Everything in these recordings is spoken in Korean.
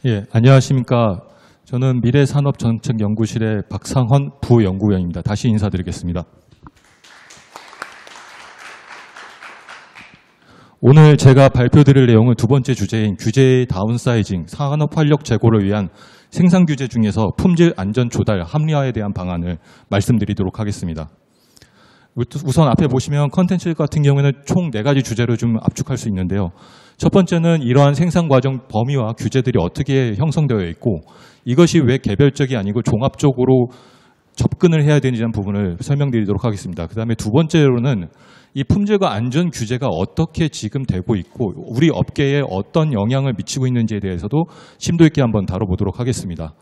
예, 안녕하십니까. 저는 미래산업정책연구실의 박상헌 부연구위원입니다. 다시 인사드리겠습니다. 오늘 제가 발표드릴 내용은 두 번째 주제인 규제의 다운사이징, 산업 활력 제고를 위한 생산 규제 중에서 품질 안전 조달 합리화에 대한 방안을 말씀드리도록 하겠습니다. 우선 앞에 보시면 컨텐츠 같은 경우에는 총 4가지 주제로 좀 압축할 수 있는데요. 첫 번째는 이러한 생산 과정 범위와 규제들이 어떻게 형성되어 있고 이것이 왜 개별적이 아니고 종합적으로 접근을 해야 되는지라는 부분을 설명드리도록 하겠습니다. 그다음에 두 번째로는 이 품질과 안전 규제가 어떻게 지금 되고 있고 우리 업계에 어떤 영향을 미치고 있는지에 대해서도 심도 있게 한번 다뤄보도록 하겠습니다.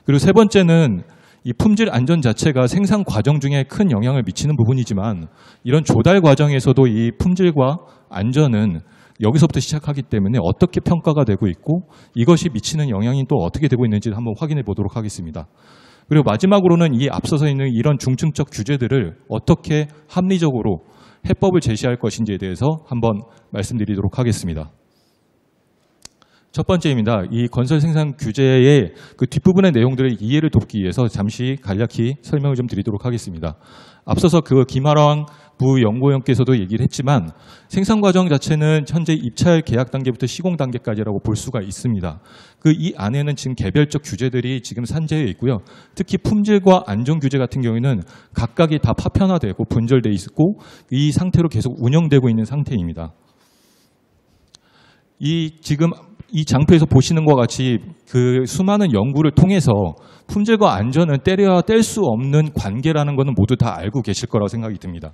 그리고 세 번째는 이 품질 안전 자체가 생산 과정 중에 큰 영향을 미치는 부분이지만 이런 조달 과정에서도 이 품질과 안전은 여기서부터 시작하기 때문에 어떻게 평가가 되고 있고 이것이 미치는 영향이 또 어떻게 되고 있는지 한번 확인해 보도록 하겠습니다. 그리고 마지막으로는 이 앞서서 있는 이런 중층적 규제들을 어떻게 합리적으로 해법을 제시할 것인지에 대해서 한번 말씀드리도록 하겠습니다. 첫 번째입니다. 이 건설 생산 규제의 그 뒷부분의 내용들의 이해를 돕기 위해서 잠시 간략히 설명을 좀 드리도록 하겠습니다. 앞서서 그 김하랑 부연구원께서도 얘기를 했지만 생산 과정 자체는 현재 입찰 계약 단계부터 시공 단계까지라고 볼 수가 있습니다. 그 이 안에는 지금 개별적 규제들이 지금 산재해 있고요. 특히 품질과 안전 규제 같은 경우에는 각각이 다 파편화되고 분절돼 있고 이 상태로 계속 운영되고 있는 상태입니다. 지금 이 장표에서 보시는 것과 같이 그 수많은 연구를 통해서 품질과 안전은 때려야 뗄 수 없는 관계라는 것은 모두 다 알고 계실 거라고 생각이 듭니다.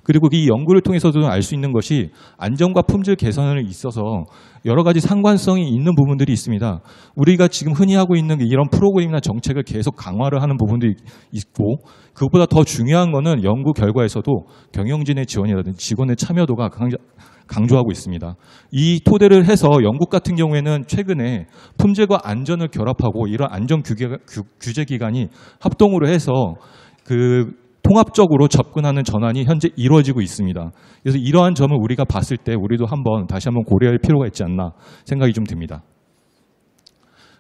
그리고 이 연구를 통해서도 알 수 있는 것이 안전과 품질 개선에 있어서 여러 가지 상관성이 있는 부분들이 있습니다. 우리가 지금 흔히 하고 있는 이런 프로그램이나 정책을 계속 강화를 하는 부분도 있고 그것보다 더 중요한 것은 연구 결과에서도 경영진의 지원이라든지 직원의 참여도가 강조하고 있습니다. 이 토대를 해서 영국 같은 경우에는 최근에 품질과 안전을 결합하고 이런 안전 규제 기관이 합동으로 해서 통합적으로 접근하는 전환이 현재 이루어지고 있습니다. 그래서 이러한 점을 우리가 봤을 때 우리도 다시 한번 고려할 필요가 있지 않나 생각이 좀 듭니다.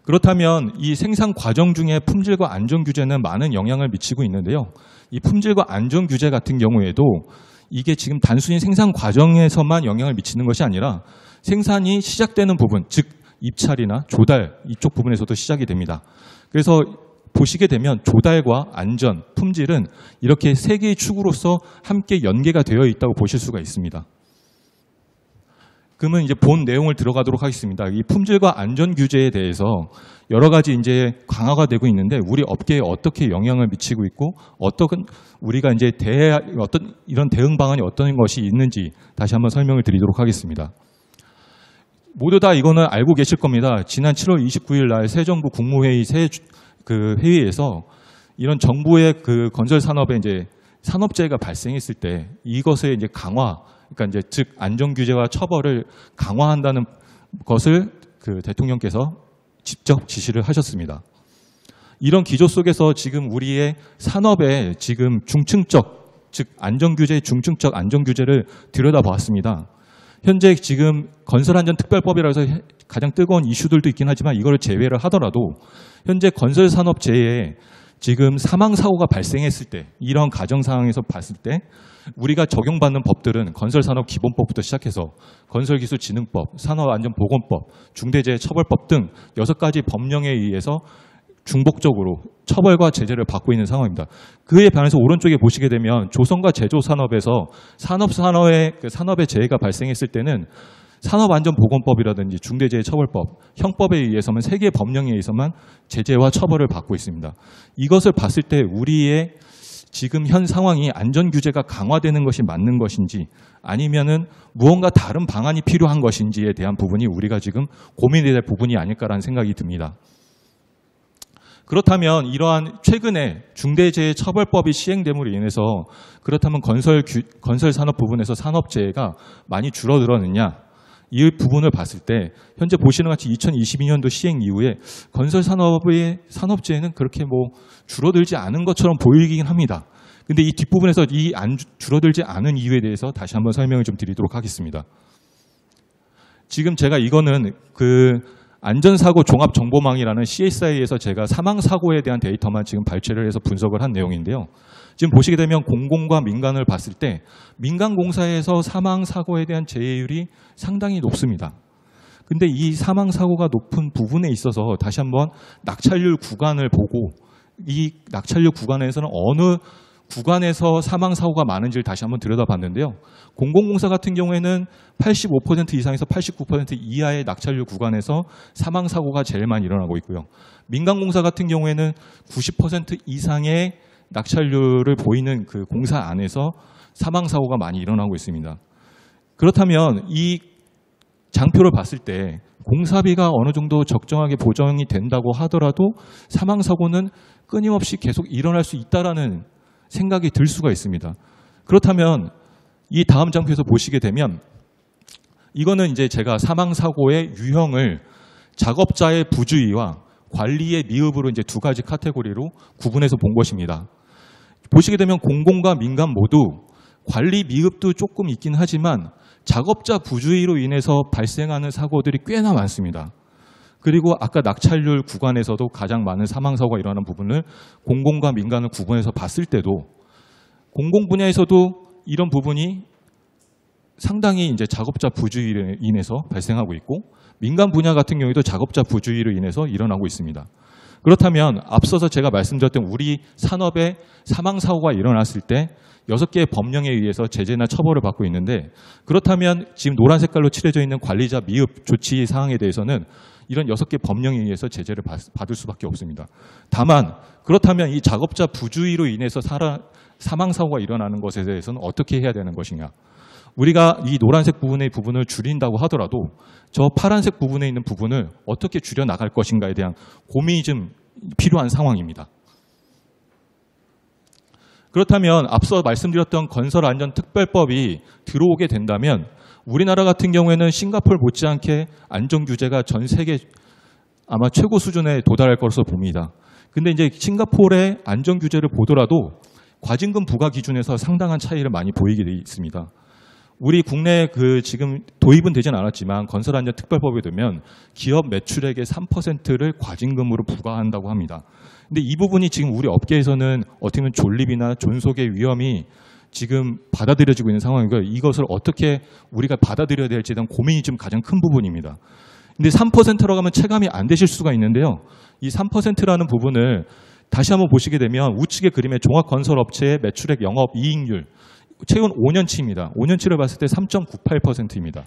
그렇다면 이 생산 과정 중에 품질과 안전 규제는 많은 영향을 미치고 있는데요. 이 품질과 안전 규제 같은 경우에도 이게 지금 단순히 생산 과정에서만 영향을 미치는 것이 아니라 생산이 시작되는 부분, 즉 입찰이나 조달 이쪽 부분에서도 시작이 됩니다. 그래서 보시게 되면 조달과 안전, 품질은 이렇게 세 개의 축으로서 함께 연계가 되어 있다고 보실 수가 있습니다. 그러면 이제 본 내용을 들어가도록 하겠습니다. 이 품질과 안전 규제에 대해서 여러 가지 이제 강화가 되고 있는데 우리 업계에 어떻게 영향을 미치고 있고 우리가 이제 이런 대응 방안이 어떤 것이 있는지 다시 한번 설명을 드리도록 하겠습니다. 모두 다 이거는 알고 계실 겁니다. 지난 7월 29일 날 새 정부 국무회의 회의에서 이런 정부의 그 건설 산업에 이제 산업재해가 발생했을 때 이것의 이제 강화, 그러니까 이제 즉 안전 규제와 처벌을 강화한다는 것을 그 대통령께서 직접 지시를 하셨습니다. 이런 기조 속에서 지금 우리의 산업의 지금 중층적, 즉 안전 규제의 중층적 안전 규제를 들여다보았습니다. 현재 지금 건설안전특별법이라고 해서 가장 뜨거운 이슈들도 있긴 하지만 이걸 제외를 하더라도 현재 건설산업재해에 지금 사망사고가 발생했을 때 이런 가정 상황에서 봤을 때 우리가 적용받는 법들은 건설산업기본법부터 시작해서 건설기술진흥법, 산업안전보건법, 중대재해처벌법 등 6가지 법령에 의해서 중복적으로 처벌과 제재를 받고 있는 상황입니다. 그에 반해서 오른쪽에 보시게 되면 조선과 제조산업에서 산업의 재해가 발생했을 때는 산업안전보건법이라든지 중대재해처벌법, 형법에 의해서만 3개의 법령에 의해서만 제재와 처벌을 받고 있습니다. 이것을 봤을 때 우리의 지금 현 상황이 안전규제가 강화되는 것이 맞는 것인지 아니면은 무언가 다른 방안이 필요한 것인지에 대한 부분이 우리가 지금 고민해야 될 부분이 아닐까라는 생각이 듭니다. 그렇다면 이러한 최근에 중대재해처벌법이 시행됨으로 인해서 그렇다면 건설 산업 부분에서 산업재해가 많이 줄어들었느냐? 이 부분을 봤을 때 현재 보시는 것 같이 2022년도 시행 이후에 건설 산업의 산업재해는 그렇게 줄어들지 않은 것처럼 보이긴 합니다. 근데 이 뒷부분에서 줄어들지 않은 이유에 대해서 다시 한번 설명을 좀 드리도록 하겠습니다. 지금 제가 이거는 안전사고 종합정보망이라는 CSI에서 제가 사망사고에 대한 데이터만 지금 발췌를 해서 분석을 한 내용인데요. 지금 보시게 되면 공공과 민간을 봤을 때 민간공사에서 사망사고에 대한 재해율이 상당히 높습니다. 근데 이 사망사고가 높은 부분에 있어서 다시 한번 낙찰률 구간을 보고 이 낙찰률 구간에서는 어느 구간에서 사망사고가 많은지를 다시 한번 들여다봤는데요. 공공공사 같은 경우에는 85% 이상에서 89% 이하의 낙찰률 구간에서 사망사고가 제일 많이 일어나고 있고요. 민간공사 같은 경우에는 90% 이상의 낙찰률을 보이는 그 공사 안에서 사망사고가 많이 일어나고 있습니다. 그렇다면 이 장표를 봤을 때 공사비가 어느 정도 적정하게 보정이 된다고 하더라도 사망사고는 끊임없이 계속 일어날 수 있다라는 생각이 들 수가 있습니다. 그렇다면 이 다음 장표에서 보시게 되면 이거는 이제 제가 사망사고의 유형을 작업자의 부주의와 관리의 미흡으로 이제 두 가지 카테고리로 구분해서 본 것입니다. 보시게 되면 공공과 민간 모두 관리 미흡도 조금 있긴 하지만 작업자 부주의로 인해서 발생하는 사고들이 꽤나 많습니다. 그리고 아까 낙찰률 구간에서도 가장 많은 사망사고가 일어나는 부분을 공공과 민간을 구분해서 봤을 때도 공공 분야에서도 이런 부분이 상당히 이제 작업자 부주의로 인해서 발생하고 있고 민간 분야 같은 경우에도 작업자 부주의로 인해서 일어나고 있습니다. 그렇다면 앞서서 제가 말씀드렸던 우리 산업에 사망사고가 일어났을 때 6개의 법령에 의해서 제재나 처벌을 받고 있는데 그렇다면 지금 노란 색깔로 칠해져 있는 관리자 미흡 조치 사항에 대해서는 이런 6개 법령에 의해서 제재를 받을 수밖에 없습니다. 다만 그렇다면 이 작업자 부주의로 인해서 사망사고가 일어나는 것에 대해서는 어떻게 해야 되는 것이냐. 우리가 이 노란색 부분을 줄인다고 하더라도 저 파란색 부분에 있는 부분을 어떻게 줄여나갈 것인가에 대한 고민이 좀 필요한 상황입니다. 그렇다면 앞서 말씀드렸던 건설안전특별법이 들어오게 된다면 우리나라 같은 경우에는 싱가포르 못지않게 안전규제가 전 세계 아마 최고 수준에 도달할 것으로 봅니다. 근데 이제 싱가포르의 안전규제를 보더라도 과징금 부과 기준에서 상당한 차이를 많이 보이게 되어 있습니다. 우리 국내 지금 도입은 되진 않았지만 건설안전특별법에 되면 기업 매출액의 3%를 과징금으로 부과한다고 합니다. 근데 이 부분이 지금 우리 업계에서는 어떻게 보면 존립이나 존속의 위험이 지금 받아들여지고 있는 상황이고요. 이것을 어떻게 우리가 받아들여야 될지에 대한 고민이 좀 가장 큰 부분입니다. 근데 3%라고 하면 체감이 안 되실 수가 있는데요. 이 3%라는 부분을 다시 한번 보시게 되면 우측의 그림의 종합건설업체의 매출액 영업이익률 최근 5년치입니다. 5년치를 봤을 때 3.98%입니다.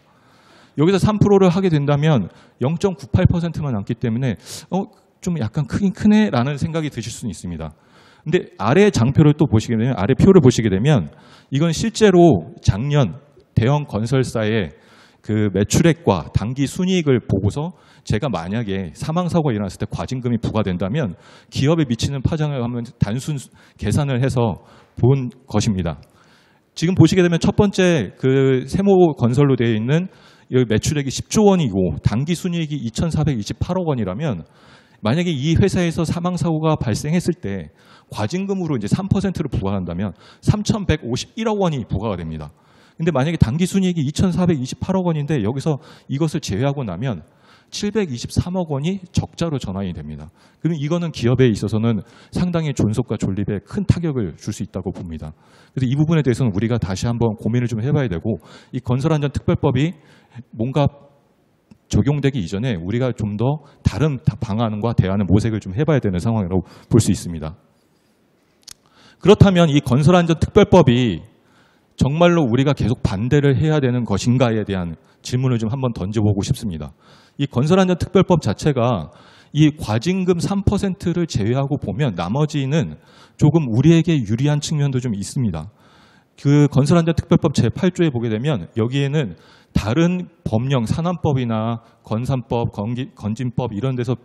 여기서 3%를 하게 된다면 0.98%만 남기 때문에 좀 약간 크긴 크네라는 생각이 드실 수는 있습니다. 근데 아래 장표를 또 보시게 되면 아래 표를 보시게 되면 이건 실제로 작년 대형 건설사의 그 매출액과 당기 순이익을 보고서 제가 만약에 사망사고가 일어났을 때 과징금이 부과된다면 기업에 미치는 파장을 한번 단순 계산을 해서 본 것입니다. 지금 보시게 되면 첫 번째 그 세모 건설로 되어 있는 여기 매출액이 10조 원이고 당기 순이익이 2,428억 원이라면 만약에 이 회사에서 사망사고가 발생했을 때 과징금으로 이제 3%를 부과한다면 3,151억 원이 부과가 됩니다. 근데 만약에 당기 순이익이 2,428억 원인데 여기서 이것을 제외하고 나면 723억 원이 적자로 전환이 됩니다. 그럼 이거는 기업에 있어서는 상당히 존속과 존립에 큰 타격을 줄 수 있다고 봅니다. 그래서 이 부분에 대해서는 우리가 다시 한번 고민을 좀 해봐야 되고 이 건설안전특별법이 뭔가 적용되기 이전에 우리가 좀 더 다른 방안과 대안의 모색을 좀 해봐야 되는 상황이라고 볼 수 있습니다. 그렇다면 이 건설안전특별법이 정말로 우리가 계속 반대를 해야 되는 것인가에 대한 질문을 좀 한번 던져보고 싶습니다. 이 건설안전특별법 자체가 이 과징금 3%를 제외하고 보면 나머지는 조금 우리에게 유리한 측면도 좀 있습니다. 그 건설안전특별법 제8조에 보게 되면 여기에는 다른 법령, 산안법이나 건산법, 건진법 이런 데서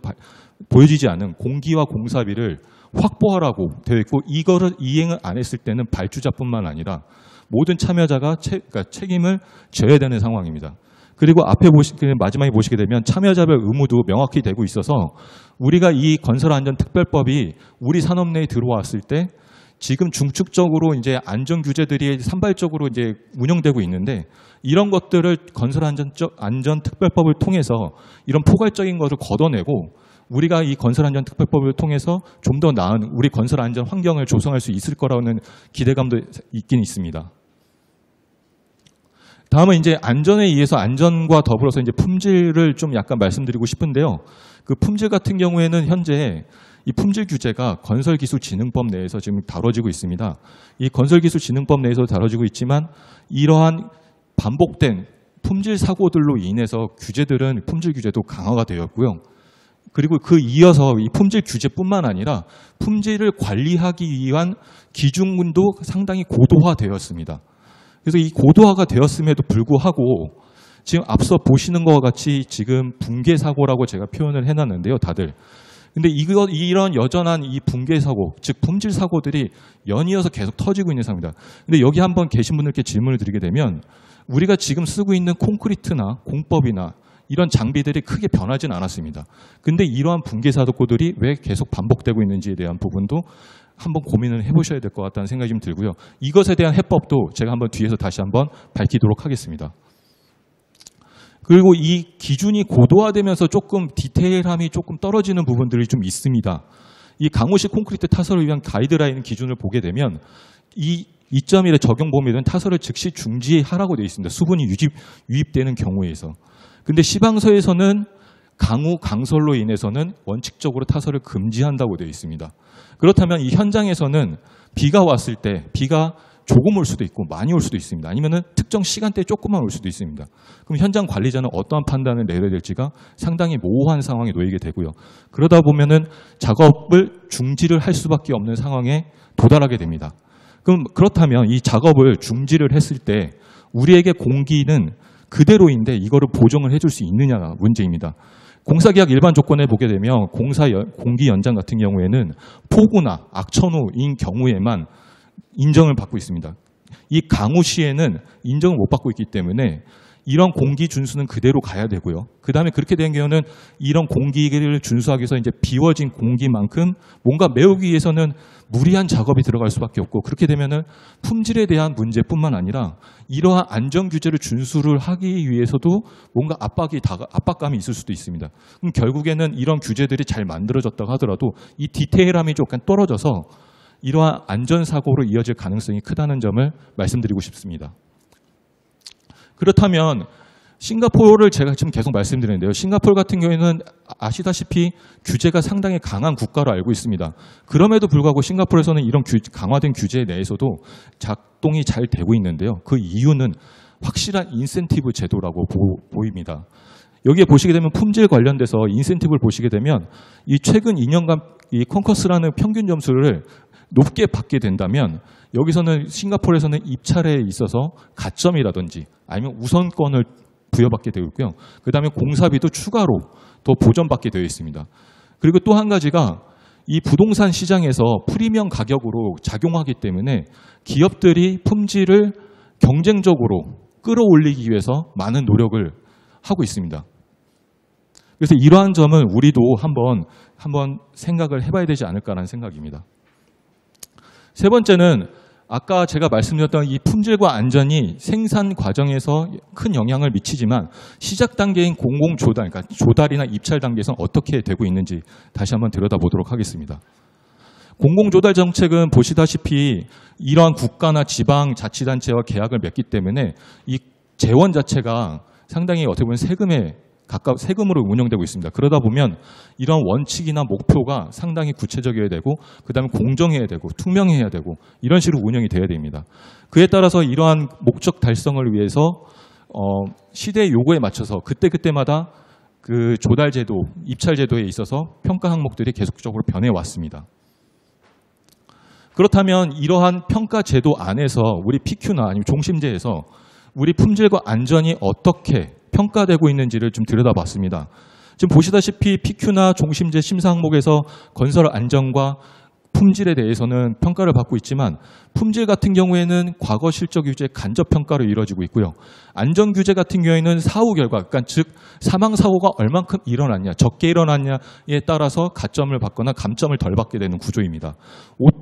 보여지지 않은 공기와 공사비를 확보하라고 되어 있고 이거를 이행을 안 했을 때는 발주자뿐만 아니라 모든 참여자가 책임을 져야 되는 상황입니다. 그리고 앞에 마지막에 보시게 되면 참여자별 의무도 명확히 되고 있어서 우리가 이 건설안전특별법이 우리 산업 내에 들어왔을 때 지금 중축적으로 이제 안전 규제들이 산발적으로 이제 운영되고 있는데 이런 것들을 건설안전특별법을 통해서 이런 포괄적인 것을 걷어내고 우리가 이 건설안전특별법을 통해서 좀 더 나은 우리 건설안전 환경을 조성할 수 있을 거라는 기대감도 있긴 있습니다. 다음은 이제 안전에 의해서 안전과 더불어서 이제 품질을 좀 약간 말씀드리고 싶은데요. 그 품질 같은 경우에는 현재 이 품질 규제가 건설기술진흥법 내에서 지금 다뤄지고 있습니다. 이 건설기술진흥법 내에서 다뤄지고 있지만 이러한 반복된 품질 사고들로 인해서 품질 규제도 강화가 되었고요. 그리고 그 이어서 이 품질 규제뿐만 아니라 품질을 관리하기 위한 기준도 상당히 고도화되었습니다. 그래서 이 고도화가 되었음에도 불구하고 지금 앞서 보시는 것과 같이 지금 붕괴 사고라고 제가 표현을 해놨는데요, 다들. 근데 이런 여전한 이 붕괴 사고, 즉 품질 사고들이 연이어서 계속 터지고 있는 상황입니다. 근데 여기 한번 계신 분들께 질문을 드리게 되면 우리가 지금 쓰고 있는 콘크리트나 공법이나 이런 장비들이 크게 변하지는 않았습니다. 근데 이러한 붕괴 사고들이 왜 계속 반복되고 있는지에 대한 부분도 한번 고민을 해보셔야 될 것 같다는 생각이 좀 들고요. 이것에 대한 해법도 제가 한번 뒤에서 다시 한번 밝히도록 하겠습니다. 그리고 이 기준이 고도화되면서 조금 디테일함이 조금 떨어지는 부분들이 좀 있습니다. 이 강우식 콘크리트 타설을 위한 가이드라인 기준을 보게 되면 이 2.1의 적용 범위는 타설을 즉시 중지하라고 되어 있습니다. 수분이 유입되는 경우에서. 근데 시방서에서는 강설로 인해서는 원칙적으로 타설을 금지한다고 되어 있습니다. 그렇다면 이 현장에서는 비가 왔을 때 비가 조금 올 수도 있고 많이 올 수도 있습니다. 아니면은 특정 시간대에 조금만 올 수도 있습니다. 그럼 현장 관리자는 어떠한 판단을 내려야 될지가 상당히 모호한 상황에 놓이게 되고요. 그러다 보면은 작업을 중지를 할 수밖에 없는 상황에 도달하게 됩니다. 그렇다면 이 작업을 중지를 했을 때 우리에게 공기는 그대로인데 이거를 보정을 해줄 수 있느냐가 문제입니다. 공사계약 일반 조건에 보게 되면 공기 연장 같은 경우에는 폭우나 악천후인 경우에만 인정을 받고 있습니다. 이 강우시에는 인정을 못 받고 있기 때문에 이런 공기 준수는 그대로 가야 되고요. 그 다음에 그렇게 된 경우는 이런 공기를 준수하기 위해서 이제 비워진 공기만큼 뭔가 메우기 위해서는 무리한 작업이 들어갈 수밖에 없고 그렇게 되면은 품질에 대한 문제뿐만 아니라 이러한 안전 규제를 준수를 하기 위해서도 뭔가 압박감이 있을 수도 있습니다. 그럼 결국에는 이런 규제들이 잘 만들어졌다고 하더라도 이 디테일함이 조금 떨어져서 이러한 안전사고로 이어질 가능성이 크다는 점을 말씀드리고 싶습니다. 그렇다면 싱가포르를 제가 지금 계속 말씀드리는데요. 싱가포르 같은 경우에는 아시다시피 규제가 상당히 강한 국가로 알고 있습니다. 그럼에도 불구하고 싱가포르에서는 이런 강화된 규제 내에서도 작동이 잘 되고 있는데요. 그 이유는 확실한 인센티브 제도라고 보입니다. 여기에 보시게 되면 품질 관련돼서 인센티브를 보시게 되면 이 최근 2년간 이 컨커스라는 평균 점수를 높게 받게 된다면 여기서는 싱가포르에서는 입찰에 있어서 가점이라든지 아니면 우선권을 부여받게 되어 있고요. 그 다음에 공사비도 추가로 더 보전받게 되어 있습니다. 그리고 또 한 가지가 이 부동산 시장에서 프리미엄 가격으로 작용하기 때문에 기업들이 품질을 경쟁적으로 끌어올리기 위해서 많은 노력을 하고 있습니다. 그래서 이러한 점은 우리도 한번 생각을 해봐야 되지 않을까라는 생각입니다. 세 번째는 아까 제가 말씀드렸던 이 품질과 안전이 생산 과정에서 큰 영향을 미치지만 시작 단계인 공공조달, 그러니까 조달이나 입찰 단계에서는 어떻게 되고 있는지 다시 한번 들여다보도록 하겠습니다. 공공조달 정책은 보시다시피 이러한 국가나 지방자치단체와 계약을 맺기 때문에 이 재원 자체가 상당히 어떻게 보면 세금으로 운영되고 있습니다. 그러다 보면 이런 원칙이나 목표가 상당히 구체적이어야 되고 그다음에 공정해야 되고 투명해야 되고 이런 식으로 운영이 돼야 됩니다. 그에 따라서 이러한 목적 달성을 위해서 시대의 요구에 맞춰서 그때마다 그 조달 제도, 입찰 제도에 있어서 평가 항목들이 계속적으로 변해 왔습니다. 그렇다면 이러한 평가 제도 안에서 우리 PQ나 아니면 종심제에서 우리 품질과 안전이 어떻게 평가되고 있는지를 좀 들여다봤습니다. 지금 보시다시피 PQ나 종심제 심사 항목에서 건설 안전과 품질에 대해서는 평가를 받고 있지만 품질 같은 경우에는 과거 실적 유지의 간접 평가로 이루어지고 있고요. 안전 규제 같은 경우에는 사후 결과, 그러니까 즉 사망 사고가 얼만큼 일어났냐, 적게 일어났냐에 따라서 가점을 받거나 감점을 덜 받게 되는 구조입니다.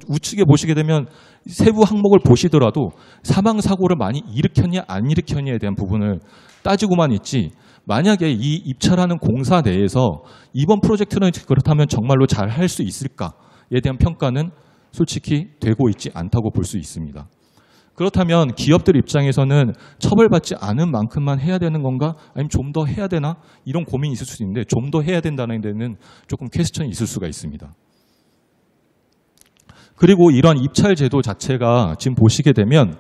우측에 보시게 되면 세부 항목을 보시더라도 사망 사고를 많이 일으켰냐 안 일으켰냐에 대한 부분을 따지고만 있지, 만약에 이 입찰하는 공사 내에서 이번 프로젝트는 그렇다면 정말로 잘 할 수 있을까에 대한 평가는 솔직히 되고 있지 않다고 볼 수 있습니다. 그렇다면 기업들 입장에서는 처벌받지 않은 만큼만 해야 되는 건가? 아니면 좀 더 해야 되나? 이런 고민이 있을 수 있는데, 좀 더 해야 된다는 데는 조금 퀘스천이 있을 수가 있습니다. 그리고 이런 입찰 제도 자체가 지금 보시게 되면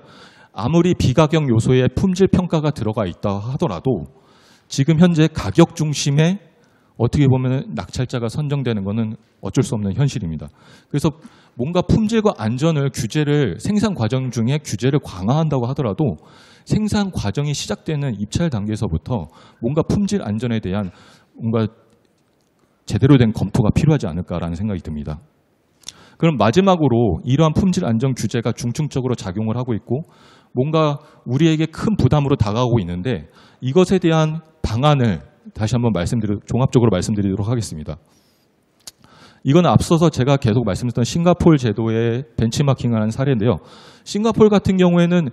아무리 비가격 요소에 품질 평가가 들어가 있다 하더라도 지금 현재 가격 중심에 어떻게 보면 낙찰자가 선정되는 것은 어쩔 수 없는 현실입니다. 그래서 뭔가 품질과 안전을 생산 과정 중에 규제를 강화한다고 하더라도 생산 과정이 시작되는 입찰 단계에서부터 뭔가 품질 안전에 대한 뭔가 제대로 된 검토가 필요하지 않을까라는 생각이 듭니다. 그럼 마지막으로 이러한 품질 안전 규제가 중증적으로 작용을 하고 있고 뭔가 우리에게 큰 부담으로 다가오고 있는데, 이것에 대한 방안을 다시 한번 종합적으로 말씀드리도록 하겠습니다. 이건 앞서서 제가 계속 말씀드렸던 싱가포르 제도의 벤치마킹을 한 사례인데요. 싱가포르 같은 경우에는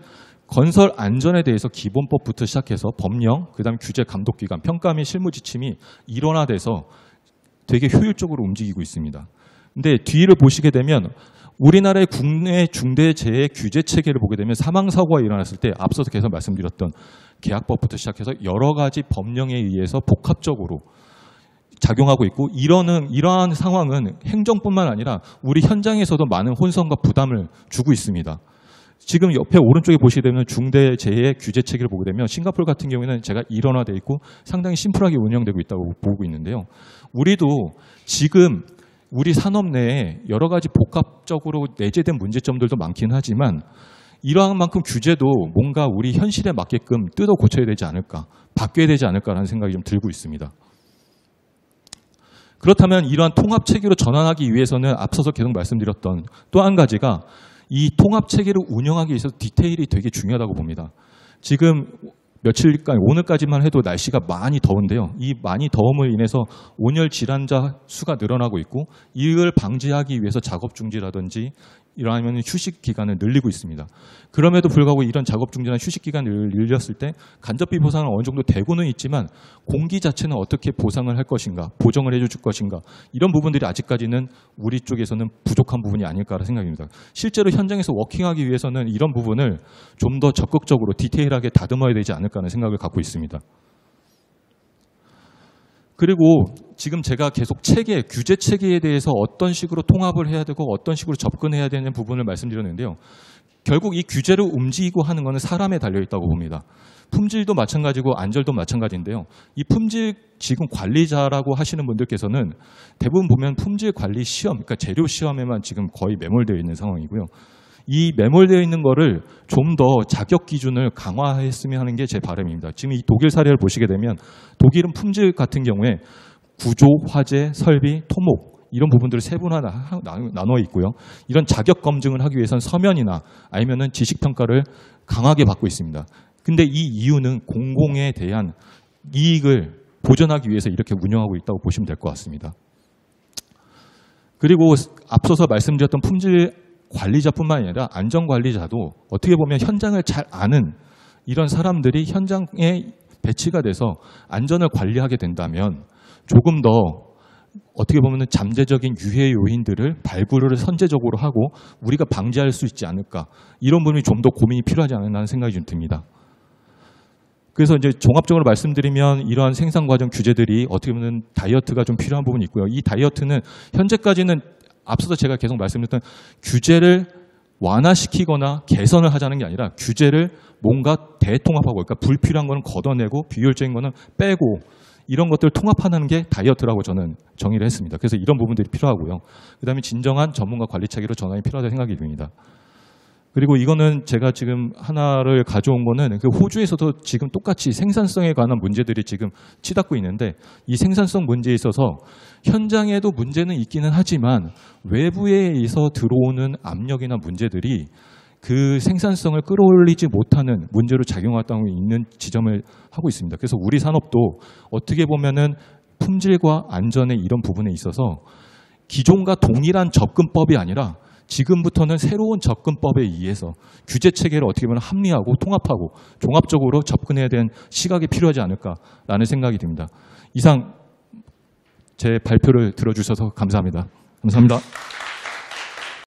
건설 안전에 대해서 기본법부터 시작해서 법령, 그다음 규제 감독기관, 평가 및 실무 지침이 일원화돼서 되게 효율적으로 움직이고 있습니다. 근데 뒤를 보시게 되면 우리나라의 국내 중대재해 규제 체계를 보게 되면 사망사고가 일어났을 때 앞서서 계속 말씀드렸던 계약법부터 시작해서 여러 가지 법령에 의해서 복합적으로 작용하고 있고, 이러한 상황은 행정뿐만 아니라 우리 현장에서도 많은 혼선과 부담을 주고 있습니다. 지금 옆에 오른쪽에 보시게 되면 중대재해 규제 체계를 보게 되면 싱가포르 같은 경우에는 제가 일원화되어 있고 상당히 심플하게 운영되고 있다고 보고 있는데요. 우리도 지금 우리 산업 내에 여러 가지 복합적으로 내재된 문제점들도 많긴 하지만 이러한 만큼 규제도 뭔가 우리 현실에 맞게끔 뜯어 고쳐야 되지 않을까, 바뀌어야 되지 않을까라는 생각이 좀 들고 있습니다. 그렇다면 이러한 통합 체계로 전환하기 위해서는 앞서서 계속 말씀드렸던 또 한 가지가 이 통합 체계를 운영하기 위해서 디테일이 되게 중요하다고 봅니다. 지금 며칠간 오늘까지만 해도 날씨가 많이 더운데요. 이 많이 더움을 인해서 온열 질환자 수가 늘어나고 있고, 이걸 방지하기 위해서 작업 중지라든지 이러하면 휴식 기간을 늘리고 있습니다. 그럼에도 불구하고 이런 작업 중지나 휴식 기간을 늘렸을 때 간접비 보상은 어느 정도 되고는 있지만 공기 자체는 어떻게 보상을 할 것인가, 보정을 해줄 것인가, 이런 부분들이 아직까지는 우리 쪽에서는 부족한 부분이 아닐까라는 생각입니다. 실제로 현장에서 워킹하기 위해서는 이런 부분을 좀 더 적극적으로 디테일하게 다듬어야 되지 않을까 하는 생각을 갖고 있습니다. 그리고 지금 제가 계속 규제 체계에 대해서 어떤 식으로 통합을 해야 되고 어떤 식으로 접근해야 되는 부분을 말씀드렸는데요. 결국 이 규제를 움직이고 하는 것은 사람에 달려있다고 봅니다. 품질도 마찬가지고 안전도 마찬가지인데요. 이 품질 지금 관리자라고 하시는 분들께서는 대부분 보면 품질 관리 시험, 그러니까 재료 시험에만 지금 거의 매몰되어 있는 상황이고요. 이 매몰되어 있는 거를 좀 더 자격 기준을 강화했으면 하는 게 제 바람입니다. 지금 이 독일 사례를 보시게 되면 독일은 품질 같은 경우에 구조, 화재, 설비, 토목 이런 부분들을 세분화 나눠 있고요. 이런 자격 검증을 하기 위해서는 서면이나 아니면은 지식 평가를 강하게 받고 있습니다. 근데 이 이유는 공공에 대한 이익을 보전하기 위해서 이렇게 운영하고 있다고 보시면 될 것 같습니다. 그리고 앞서서 말씀드렸던 품질 관리자뿐만 아니라 안전관리자도 어떻게 보면 현장을 잘 아는 이런 사람들이 현장에 배치가 돼서 안전을 관리하게 된다면 조금 더 어떻게 보면 잠재적인 유해 요인들을 발굴을 선제적으로 하고 우리가 방지할 수 있지 않을까, 이런 부분이 좀 더 고민이 필요하지 않나 하는 생각이 좀 듭니다. 그래서 이제 종합적으로 말씀드리면 이러한 생산 과정 규제들이 어떻게 보면 다이어트가 좀 필요한 부분이 있고요. 이 다이어트는 현재까지는 앞서서 제가 계속 말씀드렸던 규제를 완화시키거나 개선을 하자는 게 아니라 규제를 뭔가 대통합하고, 그러니까 불필요한 거는 걷어내고 비효율적인 거는 빼고 이런 것들을 통합하는 게 다이어트라고 저는 정의를 했습니다. 그래서 이런 부분들이 필요하고요. 그다음에 진정한 전문가 관리 체계로 전환이 필요하다고 생각이 듭니다. 그리고 이거는 제가 지금 하나를 가져온 거는 그 호주에서도 지금 똑같이 생산성에 관한 문제들이 지금 치닫고 있는데, 이 생산성 문제에 있어서 현장에도 문제는 있기는 하지만 외부에 의해서 들어오는 압력이나 문제들이 그 생산성을 끌어올리지 못하는 문제로 작용하고 있는 지점을 하고 있습니다. 그래서 우리 산업도 어떻게 보면은 품질과 안전의 이런 부분에 있어서 기존과 동일한 접근법이 아니라 지금부터는 새로운 접근법에 의해서 규제 체계를 어떻게 보면 합리하고 통합하고 종합적으로 접근해야 되는 시각이 필요하지 않을까라는 생각이 듭니다. 이상 제 발표를 들어주셔서 감사합니다. 감사합니다.